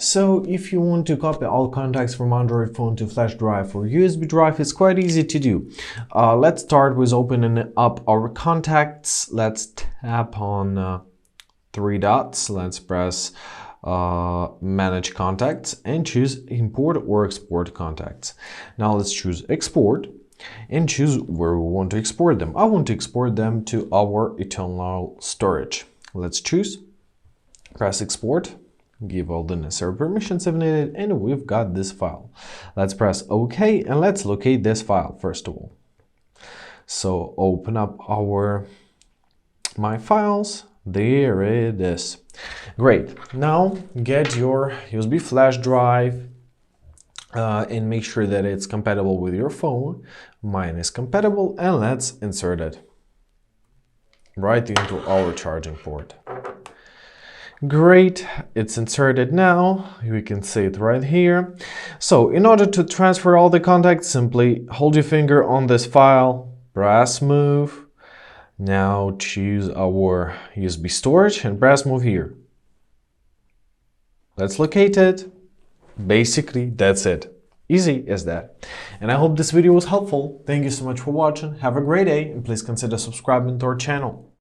So if you want to copy all contacts from Android phone to flash drive or USB drive, it's quite easy to do. Let's start with opening up our contacts. Let's tap on three dots. Let's press manage contacts and choose import or export contacts. Now let's choose export and choose where we want to export them. I want to export them to our internal storage. Let's choose, press export, give all the necessary permissions if needed, and we've got this file. Let's press OK and let's locate this file first of all. So open up our My Files. There it is. Great. Now get your USB flash drive and make sure that it's compatible with your phone. Mine is compatible, and let's insert it right into our charging port. Great, it's inserted now. We can see it right here. So in order to transfer all the contacts, simply hold your finger on this file, press move. Now choose our USB storage and press move here. Let's locate it. Basically, that's it. Easy as that. And I hope this video was helpful. Thank you so much for watching. Have a great day, and please consider subscribing to our channel.